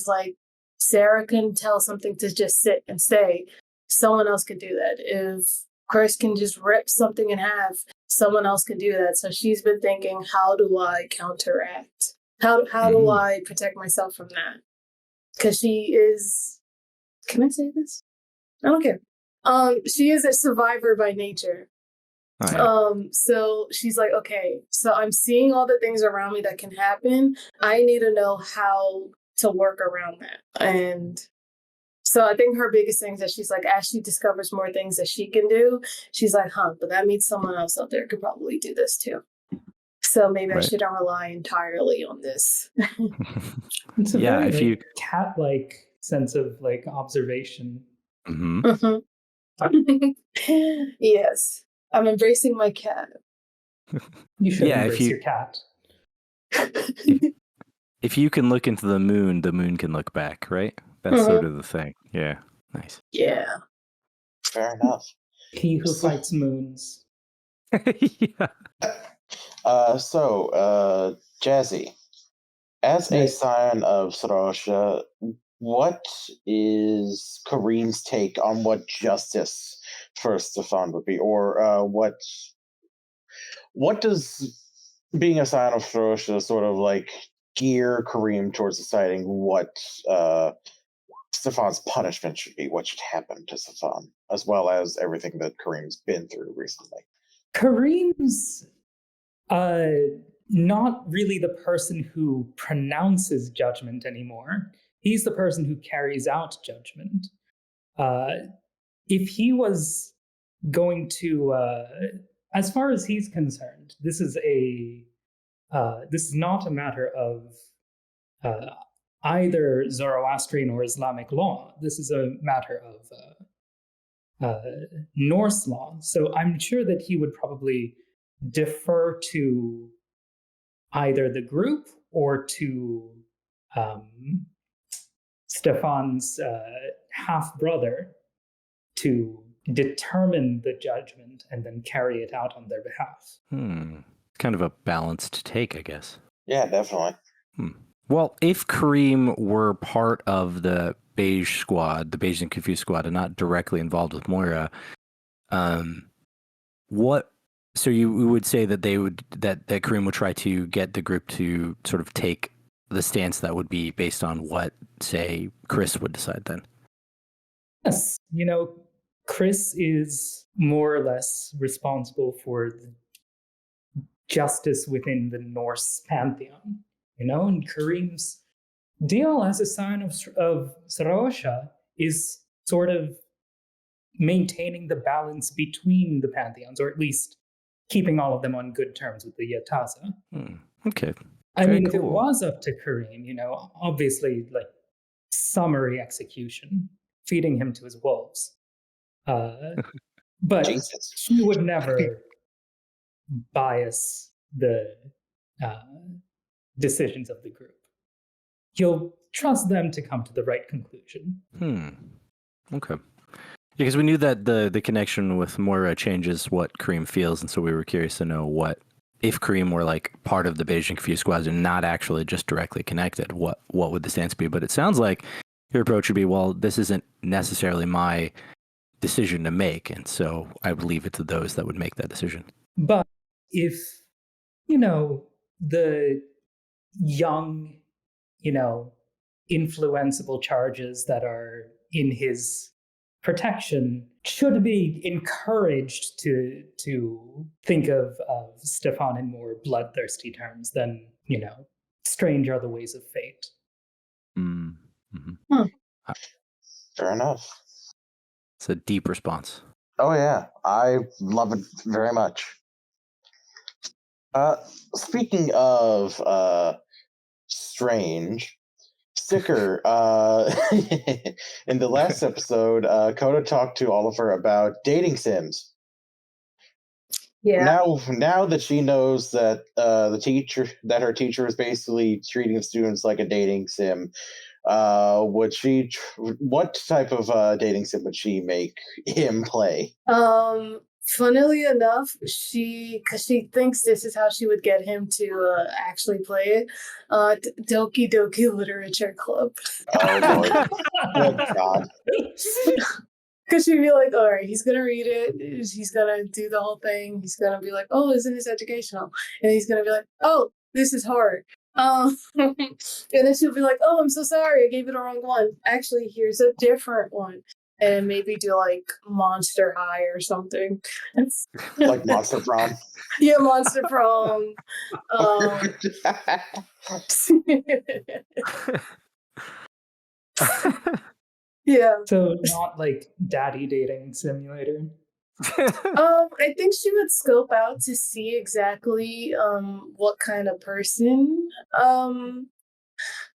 S3: like Sarah can tell something to just sit and stay, someone else can do that. If Chris can just rip something in half, someone else can do that. So she's been thinking, how do I counteract? How do I protect myself from that? Because she is, can I say this? I don't care. She is a survivor by nature. Oh, yeah. So she's like, okay, so I'm seeing all the things around me that can happen. I need to know how to work around that. And so I think her biggest thing is that she's like, as she discovers more things that she can do, she's like, but that means someone else out there could probably do this too. So maybe I shouldn't rely entirely on this.
S4: It's a very cat-like sense of like observation.
S3: Yes. I'm embracing my cat.
S4: You should embrace your cat.
S1: If you can look into the moon can look back, right? That's sort of the thing. Yeah. Nice.
S3: Yeah.
S2: Fair enough.
S4: He who fights moons.
S1: Yeah.
S2: Jazzy, as a
S4: Right.
S2: scion of Sarosha, what is Kareem's take on what justice for Stefan would be, or what does being a scion of Sarosha sort of like gear Kareem towards deciding what Stefan's punishment should be, what should happen to Stefan, as well as everything that Kareem's been through recently?
S4: Kareem's not really the person who pronounces judgment anymore. He's the person who carries out judgment. If he was going to, as far as he's concerned, this is not a matter of either Zoroastrian or Islamic law. This is a matter of Norse law. So I'm sure that he would probably defer to either the group or to Stefan's half brother to determine the judgment and then carry it out on their behalf.
S1: Kind of a balanced take, I guess.
S2: Yeah, definitely.
S1: Well, if Kareem were part of the Beige Squad, the Beige and Confused Squad, and not directly involved with Moira, what? So you would say that that Kareem would try to get the group to sort of take the stance that would be based on what, say, Chris would decide then.
S4: Yes, Chris is more or less responsible for the justice within the Norse pantheon, and Kareem's deal as a sign of Sarosha is sort of maintaining the balance between the pantheons, or at least keeping all of them on good terms with the Yataza.
S1: Okay.
S4: I
S1: Very
S4: mean, if it
S1: cool.
S4: was up to Kareem, obviously, like, summary execution, feeding him to his wolves. But
S2: Jesus.
S4: he would never bias the decisions of the group. He'll trust them to come to the right conclusion.
S1: Okay. Because we knew that the connection with Moira changes what Kareem feels, and so we were curious to know what, if Kareem were like part of the Beige and Confused Squads and not actually just directly connected, what would the stance be? But it sounds like your approach would be, well, this isn't necessarily my decision to make, and so I would leave it to those that would make that decision.
S4: But if, the young, influenceable charges that are in his protection should be encouraged to think of Stefan in more bloodthirsty terms than, strange are the ways of fate.
S2: Fair enough.
S1: It's a deep response.
S2: Oh yeah, I love it very much. Speaking of strange, Sticker, in the last episode, Coda talked to Oliver about dating sims.
S3: Yeah.
S2: Now that she knows that her teacher is basically treating the students like a dating sim, what type of dating sim would she make him play?
S3: Funnily enough, because she thinks this is how she would get him to actually play it. Doki Doki Literature Club.
S2: Oh Lord, good God.
S3: Because she'd be like, all right, he's going to read it. He's going to do the whole thing. He's going to be like, oh, isn't this educational? And he's going to be like, oh, this is hard. And then she'll be like, oh, I'm so sorry. I gave you the wrong one. Actually, here's a different one. And maybe do like Monster High or something.
S2: Like Monster Prom.
S3: Yeah, Monster Prom. Yeah.
S4: So not like daddy dating simulator.
S3: I think she would scope out to see exactly what kind of person.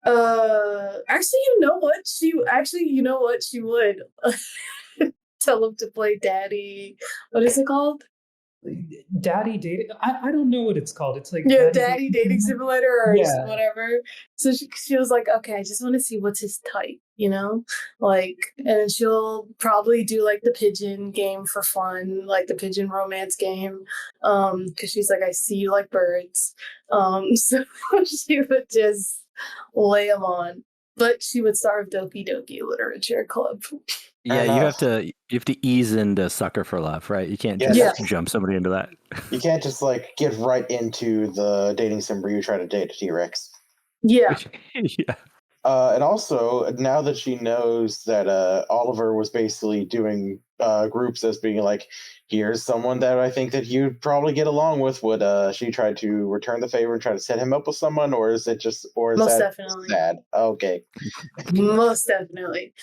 S3: Actually, you know what? She would tell him to play daddy. What is it called?
S4: daddy dating. I don't know what it's called. It's like
S3: Yeah, daddy dating simulator or
S4: Yeah.
S3: whatever. So she was like, okay, I just want to see what's his type, you know? Like, and she'll probably do like the pigeon game for fun, like the pigeon romance game. Because she's like, I see you like birds. So she would just lay them on. But she would start with Doki Doki Literature Club.
S1: Yeah,
S2: Fair enough.
S1: you have to ease into Sucker for Love, right? You can't
S2: Yeah,
S1: just
S3: Yeah.
S1: jump somebody into that.
S2: You can't just like get right into the dating sim where you try to date a T-Rex.
S3: Yeah.
S1: Yeah.
S2: And also, now that she knows that Oliver was basically doing groups as being like, here's someone that I think that you'd probably get along with, would she try to return the favor and try to set him up with someone, or is it just, or is
S3: Most
S2: that
S3: definitely.
S2: sad? Okay.
S3: Most definitely.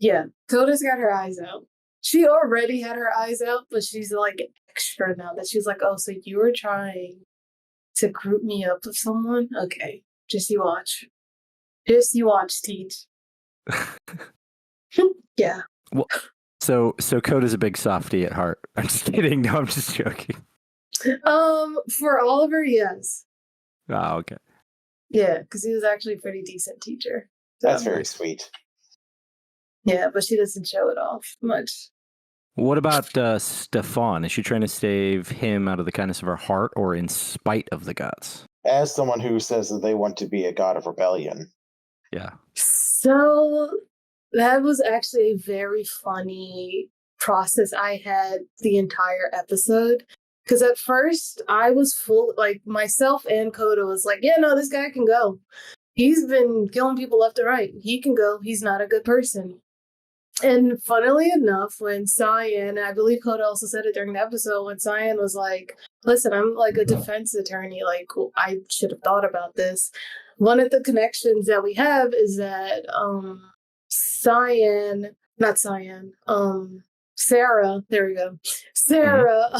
S3: Yeah, Coda's got her eyes out. She already had her eyes out, but she's like extra now that she's like, oh, so you were trying to group me up with someone? Okay, just you watch. Just you watch, Teach. Yeah.
S1: Well, so Coda's a big softie at heart. I'm just kidding. No, I'm just joking.
S3: For Oliver, yes.
S1: Oh, okay.
S3: Yeah, because he was actually a pretty decent teacher. So,
S2: That's very sweet.
S3: yeah, but she doesn't show it off much.
S1: What about Stefan? Is she trying to save him out of the kindness of her heart or in spite of the gods?
S2: As someone who says that they want to be a god of rebellion.
S1: Yeah.
S3: So that was actually a very funny process I had the entire episode. Because at first I was full, like myself and Coda was like, yeah, no, this guy can go. He's been killing people left and right. He can go. He's not a good person. And funnily enough, when Cyan, and I believe Coda also said it during the episode, when Cyan was like, listen, I'm like a defense attorney, like I should have thought about this. One of the connections that we have is that Sarah, there we go. Sarah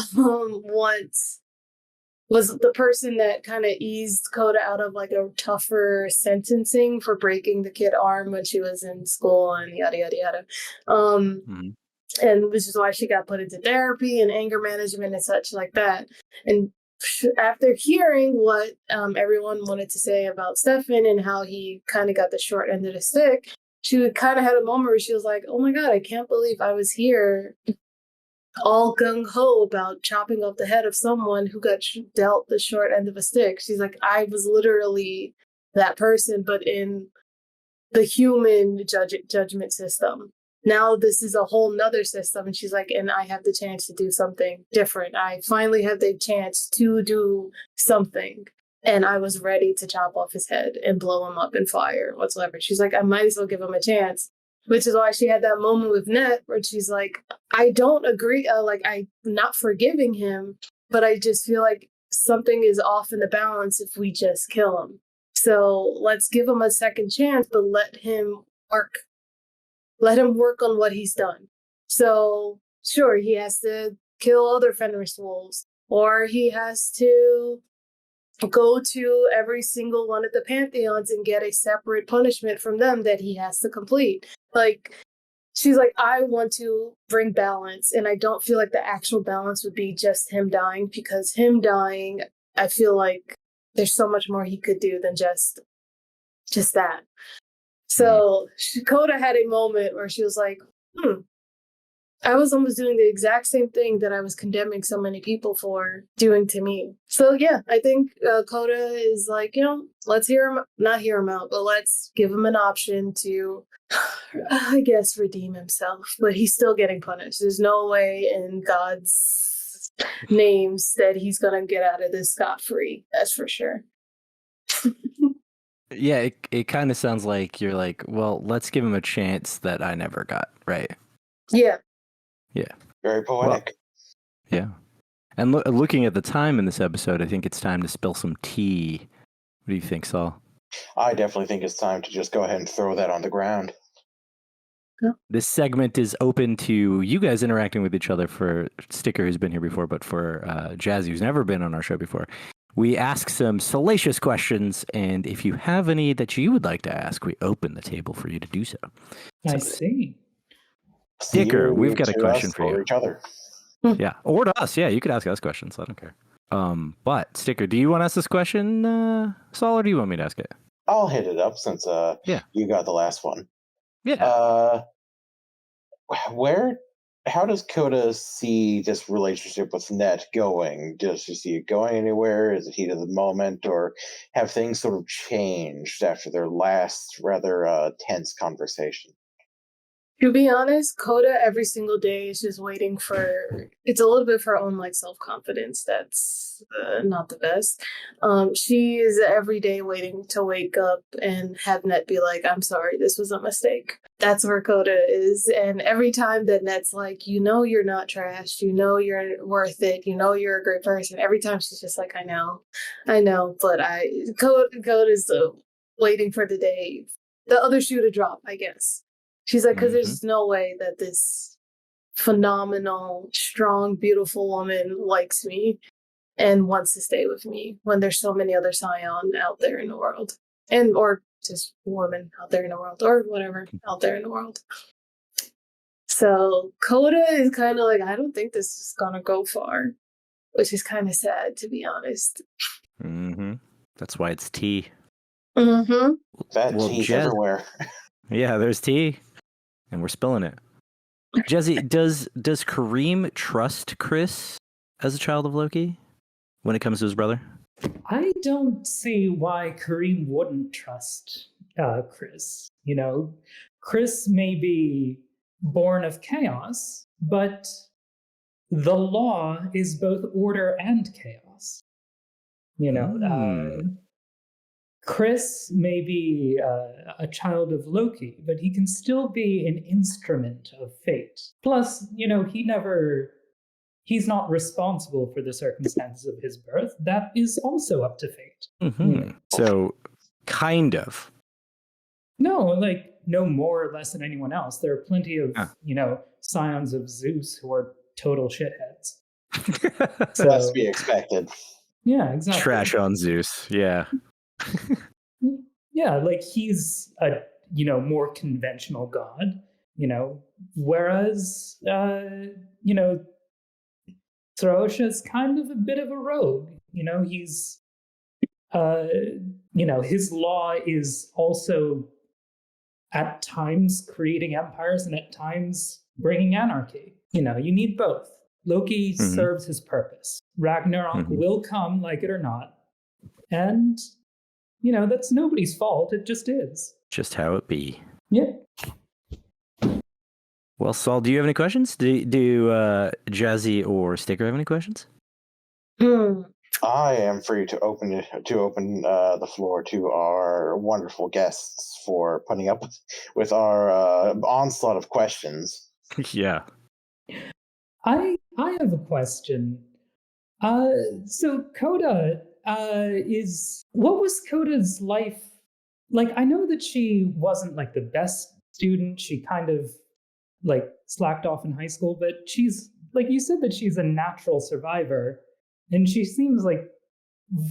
S3: was the person that kind of eased Coda out of like a tougher sentencing for breaking the kid arm when she was in school and yada yada yada. And which is why she got put into therapy and anger management and such like that. And after hearing what everyone wanted to say about Stefan and how he kind of got the short end of the stick, she kind of had a moment where she was like, oh my God, I can't believe I was here all gung-ho about chopping off the head of someone who got dealt the short end of a stick. She's like, I was literally that person, but in the human judgment system. Now this is a whole nother system. And she's like, and I have the chance to do something different. I finally have the chance to do something. And I was ready to chop off his head and blow him up in fire whatsoever. She's like, I might as well give him a chance. Which is why she had that moment with Net where she's like, I don't agree. I'm not forgiving him, but I just feel like something is off in the balance if we just kill him. So let's give him a second chance, but let him work. Let him work on what he's done. So sure, he has to kill other Fenris wolves, or he has to go to every single one of the pantheons and get a separate punishment from them that he has to complete. Like, she's like, I want to bring balance, and I don't feel like the actual balance would be just him dying, because him dying, I feel like there's so much more he could do than just that. So Coda had a moment where she was like, I was almost doing the exact same thing that I was condemning so many people for doing to me. So yeah, I think Coda is like, let's not hear him out, but let's give him an option to, I guess, redeem himself. But he's still getting punished. There's no way in God's names that he's going to get out of this scot-free. That's for sure.
S1: Yeah, it kind of sounds like you're like, well, let's give him a chance that I never got, right?
S3: Yeah.
S1: Yeah.
S2: Very poetic.
S1: Well, yeah. And looking at the time in this episode, I think it's time to spill some tea. What do you think, Saul?
S2: I definitely think it's time to just go ahead and throw that on the ground.
S1: This segment is open to you guys interacting with each other, for Sticker, who's been here before, but for Jazzy, who's never been on our show before. We ask some salacious questions, and if you have any that you would like to ask, we open the table for you to do so.
S4: I see.
S1: Sticker, we've got a question for you.
S2: Each other.
S1: Yeah, or to us. Yeah, you could ask us questions. I don't care. But Sticker, do you want to ask this question, Saul, or do you want me to ask it?
S2: I'll hit it up since
S1: Yeah.
S2: you got the last one.
S1: Yeah.
S2: How does Coda see this relationship with Net going? Does she see it going anywhere? Is it heat of the moment, or have things sort of changed after their last rather tense conversation?
S3: To be honest, Coda every single day is just waiting for. It's a little bit of her own like self confidence that's not the best. She is every day waiting to wake up and have Net be like, "I'm sorry, this was a mistake." That's where Coda is, and every time that Net's like, "You know, you're not trash. You know, you're worth it. You know, you're a great person." Every time she's just like, I know," but Coda's waiting for the other shoe to drop, I guess. She's like, because there's no way that this phenomenal, strong, beautiful woman likes me and wants to stay with me when there's so many other Scion out there in the world. Or just women out there in the world, or whatever out there in the world. So Coda is kind of like, I don't think this is going to go far, which is kind of sad, to be honest.
S1: That's why it's tea.
S2: That tea's everywhere.
S1: Yeah, there's tea. And we're spilling it. Jazzy, does Kareem trust Chris as a child of Loki when it comes to his brother?
S4: I don't see why Kareem wouldn't trust Chris. You know, Chris may be born of chaos, but the law is both order and chaos. You know, Chris may be a child of Loki, but he can still be an instrument of fate. Plus, you know, he's not responsible for the circumstances of his birth. That is also up to fate. You know?
S1: So, kind of.
S4: No, like, no more or less than anyone else. There are plenty of, you know, scions of Zeus who are total shitheads.
S2: So, that's to be expected.
S4: Yeah, exactly.
S1: Trash on Zeus, yeah.
S4: Yeah, like he's a, you know, more conventional god, you know, whereas, you know, Throsha's kind of a bit of a rogue. You know, he's, you know, his law is also at times creating empires and at times bringing anarchy. You know, you need both. Loki serves his purpose. Ragnarok will come, like it or not. And, you know, that's nobody's fault. It just is.
S1: Just how it be.
S4: Yeah.
S1: Well, Saul, do you have any questions? Do Jazzy or Sticker have any questions?
S2: I am free to open the floor to our wonderful guests for putting up with our onslaught of questions.
S1: Yeah.
S4: I have a question. So Coda what was Coda's life like? I know that she wasn't like the best student. She kind of like slacked off in high school, but she's like, you said that she's a natural survivor, and she seems like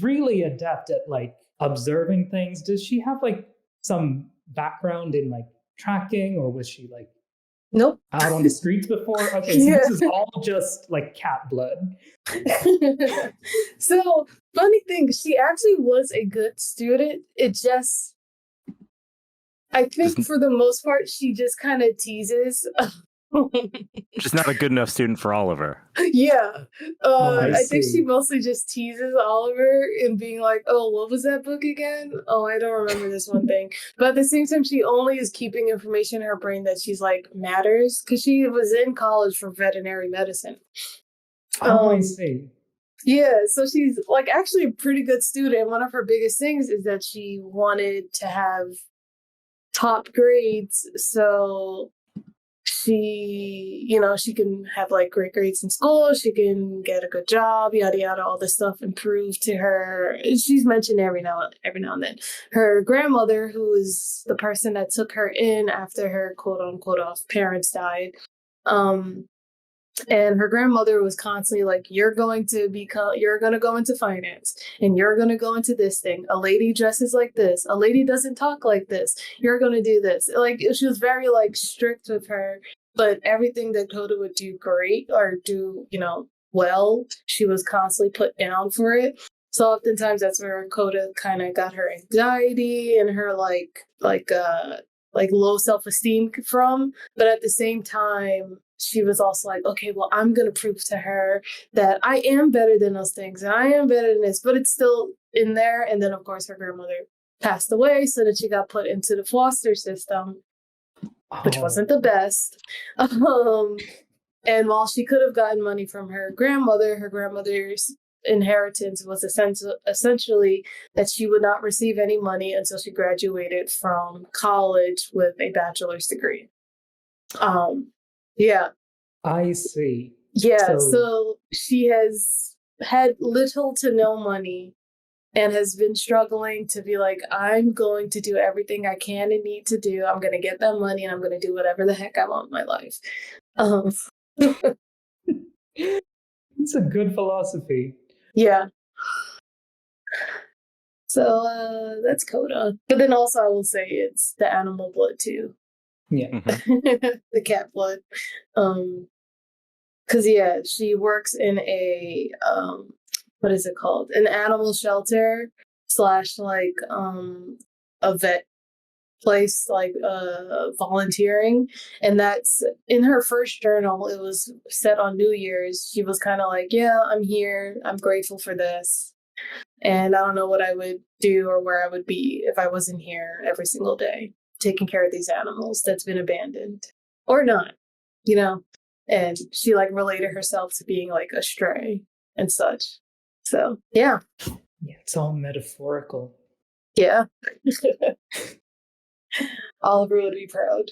S4: really adept at like observing things. Does she have like some background in like tracking, or was she like
S3: Nope.
S4: out on the streets before? Okay, so this is all just like cat blood.
S3: So, funny thing, she actually was a good student. It just, I think for the most part, she just kind of teases.
S1: She's not a good enough student for Oliver.
S3: Yeah. I think
S4: see.
S3: she mostly just teases Oliver and being like, oh, what was that book again? Oh, I don't remember this one thing. But at the same time, she only is keeping information in her brain that she's like matters, because she was in college for veterinary medicine.
S4: I see.
S3: Yeah, so she's like actually a pretty good student. One of her biggest things is that she wanted to have top grades, so she, you know, she can have like great grades in school, she can get a good job, yada yada, all this stuff improved to her. She's mentioned every now and then. Her grandmother, who is the person that took her in after her quote unquote off parents died, and her grandmother was constantly like, you're going to go into finance, and you're going to go into this thing. A lady dresses like this. A lady doesn't talk like this. You're going to do this. Like, she was very like strict with her. but everything that Coda would do great or do, well, she was constantly put down for it. So oftentimes that's where Coda kind of got her anxiety and her like low self-esteem from. But at the same time, she was also like, okay, well, I'm gonna prove to her that I am better than those things and I am better than this, but it's still in there. And then of course her grandmother passed away, so that she got put into the foster system, which wasn't the best. And while she could have gotten money from her grandmother's inheritance was essentially that she would not receive any money until she graduated from college with a bachelor's degree. Yeah.
S4: I see.
S3: Yeah, so she has had little to no money and has been struggling to be like, I'm going to do everything I can and need to do. I'm going to get that money and I'm going to do whatever the heck I want in my life.
S4: It's a good philosophy.
S3: Yeah. So that's Coda. But then also I will say it's the animal blood too.
S4: Yeah.
S3: The cat blood. Because she works in a what is it called? An animal shelter / like a vet place, like volunteering. And that's in her first journal. It was set on New Year's. She was kind of like, yeah, I'm here. I'm grateful for this. And I don't know what I would do or where I would be if I wasn't here every single day taking care of these animals that's been abandoned or not, And she like related herself to being like a stray and such. So, yeah.
S4: Yeah, it's all metaphorical.
S3: Yeah. Oliver would be proud,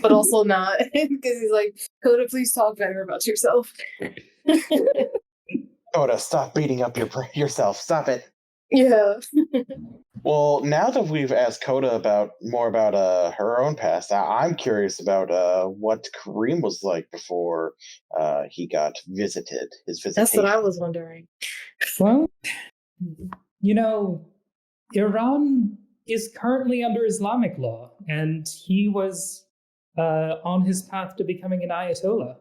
S3: but also not, because he's like, Coda, please talk better about yourself.
S2: Coda, stop beating up yourself. Stop it.
S3: Yeah.
S2: Well, now that we've asked Coda more about her own past, I'm curious about what Kareem was like before he got visited. His visitation.
S3: That's what I was wondering.
S4: Well, Iran is currently under Islamic law, and he was on his path to becoming an Ayatollah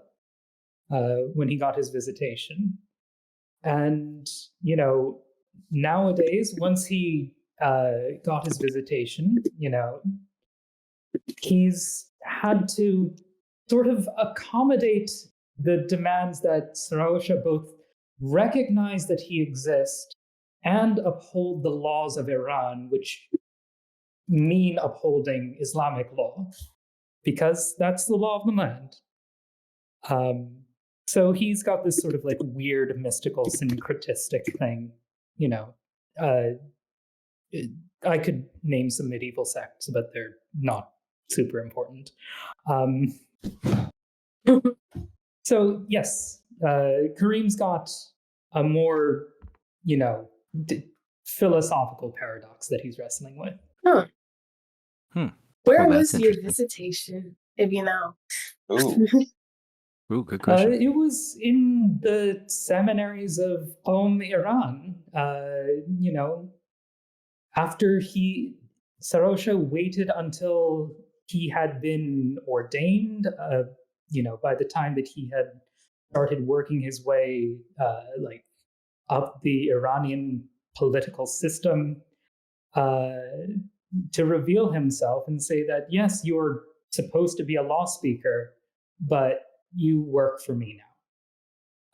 S4: when he got his visitation. And, nowadays, once he got his visitation, he's had to sort of accommodate the demands that Sarosha both recognize that he exists and uphold the laws of Iran, which mean upholding Islamic law, because that's the law of the land. So he's got this sort of like weird mystical syncretistic thing, I could name some medieval sects, but they're not super important. So yes, Kareem's got a more, philosophical paradox that he's wrestling with.
S3: Huh. Where
S1: Well,
S3: was
S1: that's
S3: your
S1: interesting.
S3: visitation, if you know?
S2: Ooh.
S1: Ooh, good question.
S4: It was in the seminaries of Iran. After Sarosha waited until he had been ordained, by the time that he had started working his way up the Iranian political system, to reveal himself and say that, yes, you're supposed to be a law speaker, but you work for me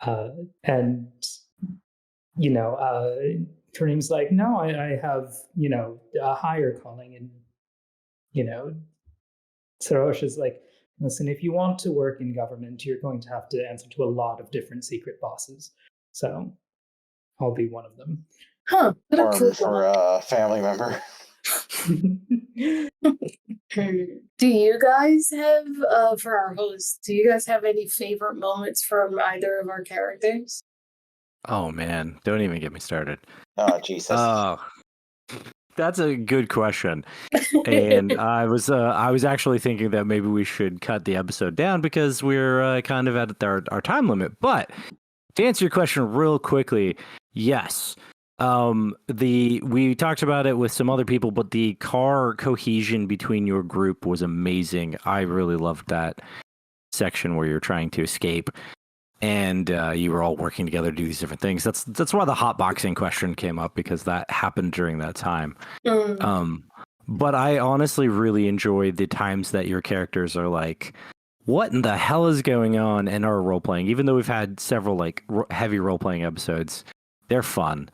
S4: now. Kareem's like, no, I have, a higher calling. And, Sarosha's like, listen, if you want to work in government, you're going to have to answer to a lot of different secret bosses. So I'll be one of them.
S3: Huh.
S2: For a family member.
S3: Do you guys have, for our host, do you guys have any favorite moments from either of our characters?
S1: Oh man, don't even get me started.
S2: Oh, Jesus.
S1: That's a good question. And I was actually thinking that maybe we should cut the episode down because we're kind of at our time limit. But to answer your question real quickly, yes. We talked about it with some other people, but the car cohesion between your group was amazing. I really loved that. section where you're trying to escape, and you were all working together to do these different things. That's why the hotboxing question came up, because that happened during that time. But I honestly really enjoyed the times that your characters are like, what in the hell is going on, and are role playing. Even though we've had several like heavy role playing episodes, they're fun.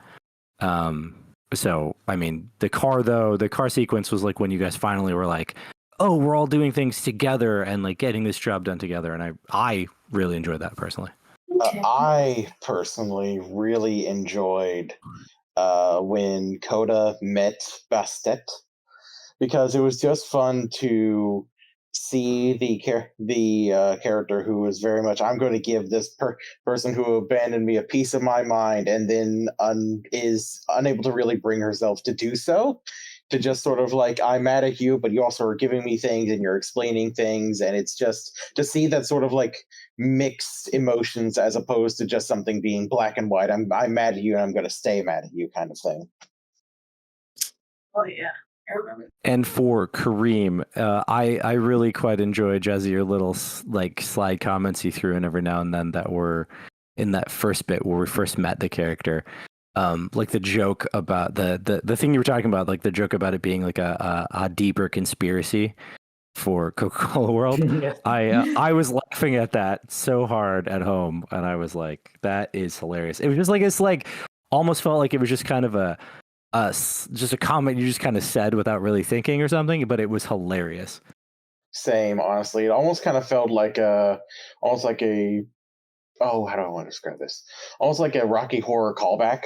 S1: So I mean, the car sequence was like when you guys finally were like, oh, we're all doing things together and like getting this job done together, and I really enjoyed that personally.
S3: Okay.
S2: I personally really enjoyed when Coda met Bastet, because it was just fun to see the character who was very much, I'm going to give this person who abandoned me a piece of my mind, and then is unable to really bring herself to do so, to just sort of like, I'm mad at you, but you also are giving me things and you're explaining things, and it's just to see that sort of like mixed emotions as opposed to just something being black and white. I'm mad at you and I'm going to stay mad at you kind of thing.
S3: Oh yeah, I remember.
S1: And for Kareem, I really quite enjoy, Jazzy, your little like slide comments you threw in every now and then that were in that first bit where we first met the character. Like the joke about the thing you were talking about, like the joke about it being like a deeper conspiracy for Coca-Cola World.
S4: Yeah.
S1: I was laughing at that so hard at home, and I was like, that is hilarious. It was just like, it's like almost felt like it was just kind of just a comment you just kind of said without really thinking or something, but it was hilarious.
S2: Same, honestly. It almost kind of felt like almost like a, oh, how do I want to describe this? Almost like a Rocky Horror callback,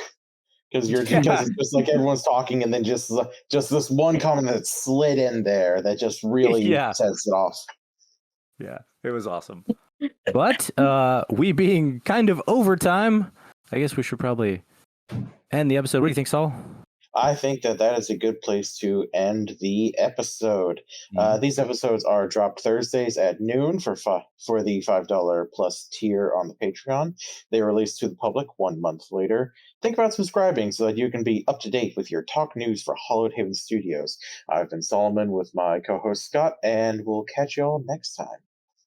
S2: because because it's just like everyone's talking, and then just this one comment that slid in there that just really sets it off.
S1: Yeah, it was awesome. But we being kind of overtime, I guess we should probably end the episode. What do you think, Saul?
S2: I think that is a good place to end the episode. These episodes are dropped Thursdays at noon for the $5 plus tier on the Patreon. They are released to the public 1 month later. Think about subscribing so that you can be up to date with your talk news for Hallowed Haven Studios. I've been Solomon with my co-host Scott, and we'll catch y'all next time.